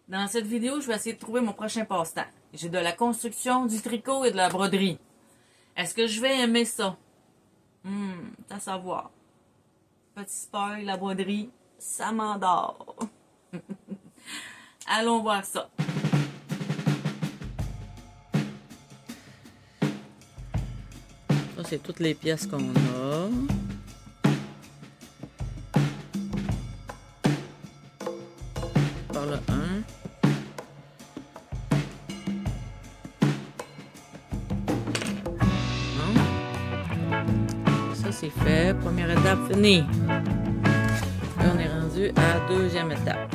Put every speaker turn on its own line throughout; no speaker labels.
Dans cette vidéo, je vais essayer de trouver mon prochain passe-temps. J'ai de la construction, du tricot et de la broderie. Est-ce que je vais aimer ça? C'est à savoir. Petit spoil, la broderie, ça m'endort. Allons voir ça. Ça, c'est toutes les pièces qu'on a. Par le 1. Ça, c'est fait. Première étape finie. Là, on est rendu à la deuxième étape.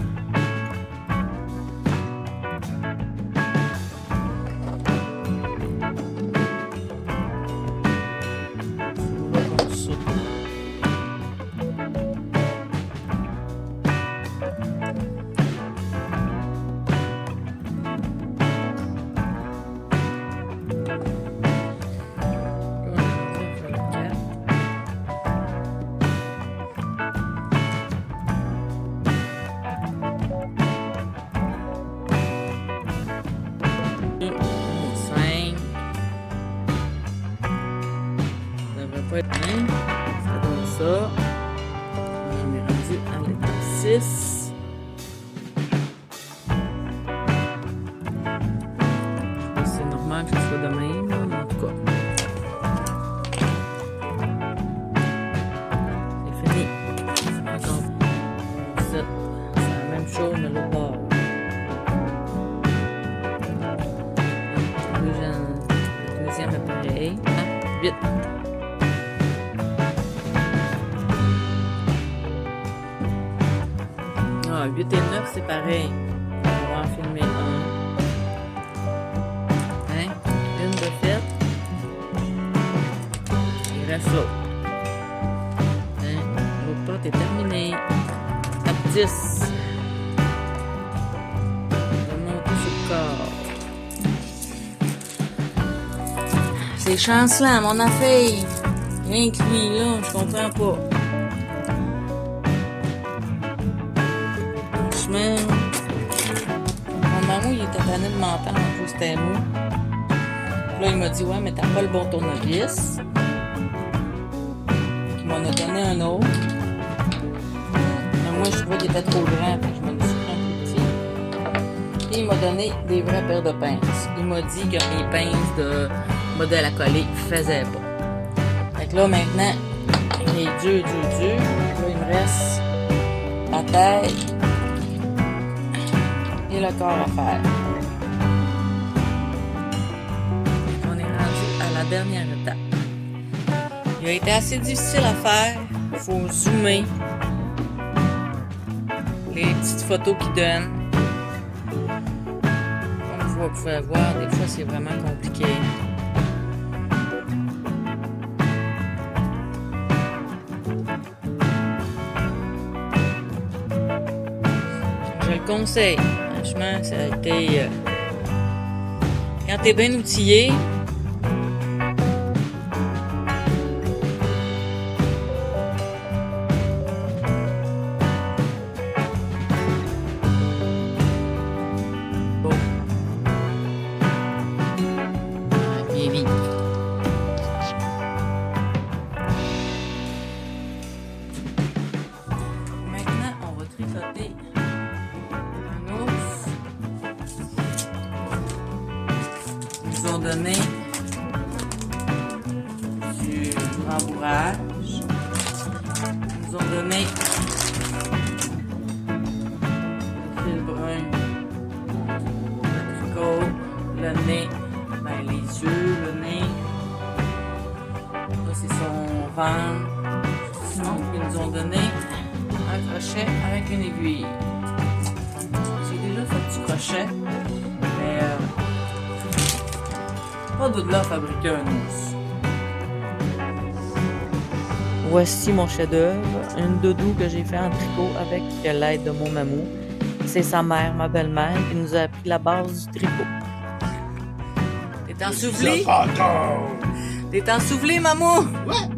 Ça donne ça. On est rendu à l'étape 6. C'est normal que ce soit de même, mais en tout cas. C'est fini. C'est la même chose, mais l'autre bord. Le deuxième est pareil. 8. 8 et 9, c'est pareil. On va en filmer un. Hein? Une de faite. Il reste l'autre. Hein? L'autre porte est terminée. Tape 10. Je vais monter sur le corps. C'est chancelant, mon affaire. Rien que lui, là, je comprends pas. Mon maman, il était tanné de m'entendre, en plus c'était mou. Là, il m'a dit, ouais, mais t'as pas le bon tournevis. Il m'en a donné un autre. Mais moi, je trouvais qu'il était trop grand, fait que je m'en ai pris un plus petit. Puis il m'a donné des vraies paires de pinces. Il m'a dit que mes pinces de modèle à coller faisaient pas. Fait que là, maintenant, il est dur. Là, il me reste la tête. Et le corps à faire. On est rendu à la dernière étape. Il a été assez difficile à faire. Il faut zoomer. Les petites photos qu'il donne. Comme vous pouvez voir, des fois c'est vraiment compliqué. Je le conseille. Franchement, ça a été... quand t'es bien outillé, bon. Bien vite. Maintenant, on va tricoter. Ils nous ont donné du rembourrage. Ils nous ont donné le fil brun, le tricot, le nez, ben les yeux, le nez. Ça, c'est son ventre. Sinon, ils nous ont donné un crochet avec une aiguille. J'ai déjà fait du crochet, mais pas de là fabriquer un ours. Voici mon chef-d'œuvre, une doudou que j'ai fait en tricot avec l'aide de mon mamou. C'est sa mère, ma belle-mère, qui nous a appris la base du tricot. T'es ensouvelé? T'es ensouvelé, mamou?
Ouais.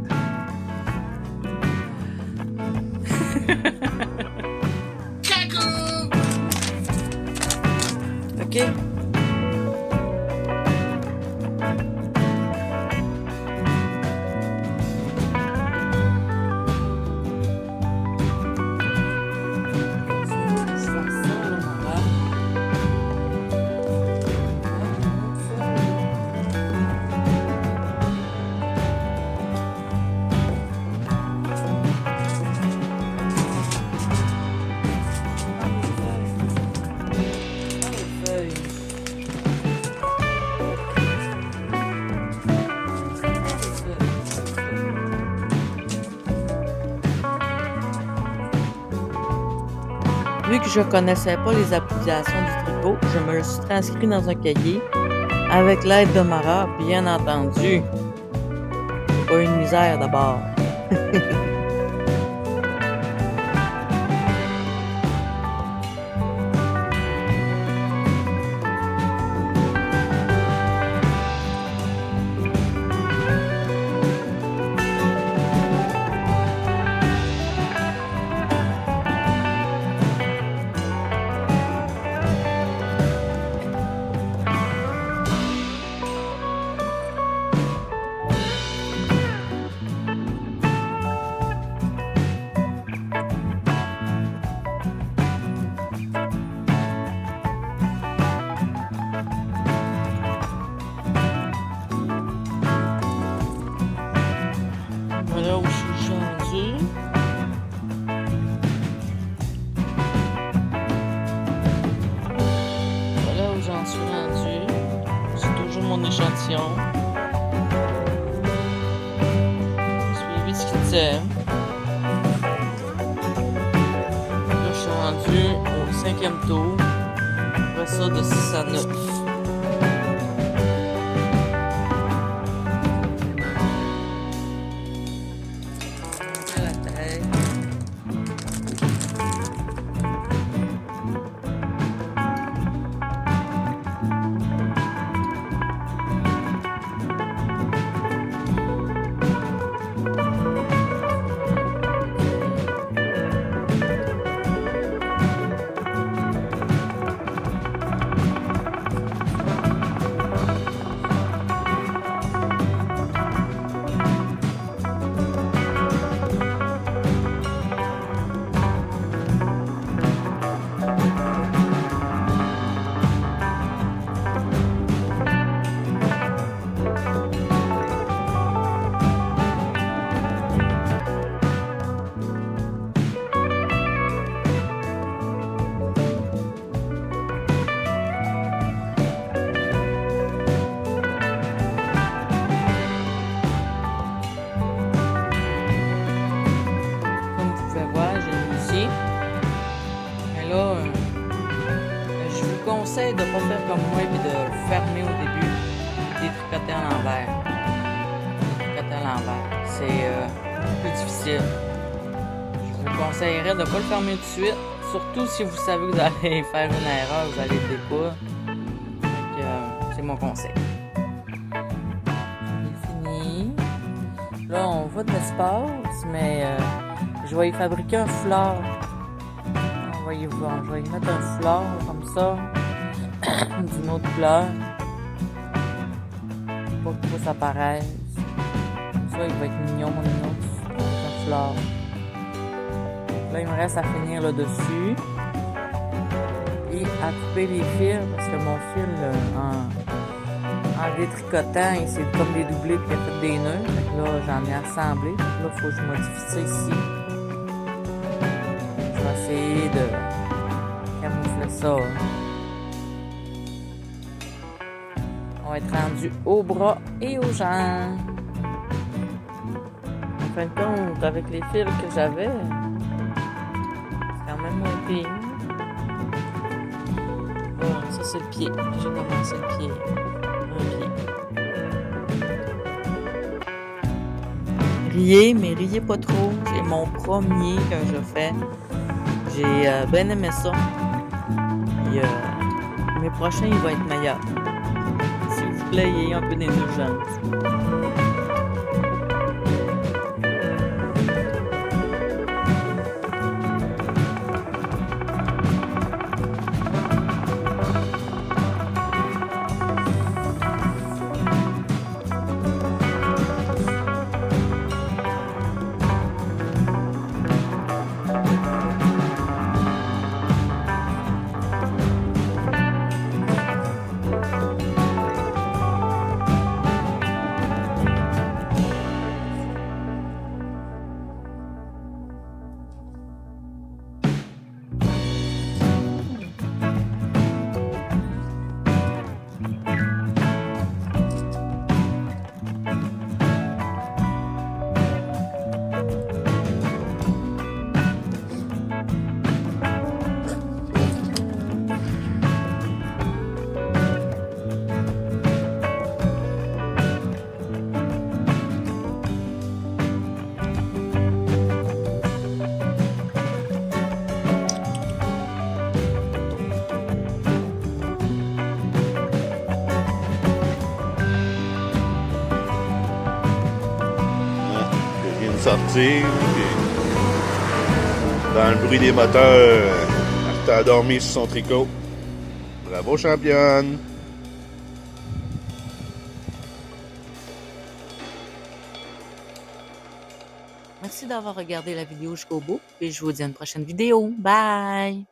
Vu que je connaissais pas les applications du tricot, je me le suis transcrit dans un cahier avec l'aide de Mara, bien entendu. C'est pas une misère d'abord. Voilà où je suis rendue. Voilà où j'en suis rendue. C'est toujours mon échantillon. Suivi ce qu'il disait. Là, je suis rendue au 5e tour. Après ça, de 6 à 9. Conseille de ne pas faire comme moi et de fermer au début et détricoter à l'envers. Détricoter à l'envers, c'est plus difficile. Je vous conseillerais de ne pas le fermer tout de suite, surtout si vous savez que vous allez faire une erreur, vous allez le découdre. Donc, c'est mon conseil. C'est fini. Là, on voit de l'espace, mais je vais y fabriquer un foulard. Je vais y mettre un foulard comme ça, d'une autre couleur, pour que ça paraisse. Comme ça, il va être mignon, mon ours, avec un foulard. Là, il me reste à finir le dessus et à couper les fils, parce que mon fil, en détricotant, il s'est comme dédoublé et il a fait des nœuds. Donc là, j'en ai assemblé. Là, il faut que je modifie ça ici. Je vais essayer de camoufler ça. On va être rendu au bras et aux jambes. En fin de compte, avec les fils que j'avais, c'est quand même moins pire. Bon, ça c'est le pied. J'ai commencé le pied. Riez, mais riez pas trop. C'est mon premier que je fais. J'ai bien aimé ça. Et, mes prochains, il va être meilleur. S'il vous plaît, ayez un peu d'indulgence.
sortir. Puis, dans le bruit des moteurs, elle s'est endormie sur son tricot. Bravo, championne!
Merci d'avoir regardé la vidéo jusqu'au bout et je vous dis à une prochaine vidéo. Bye!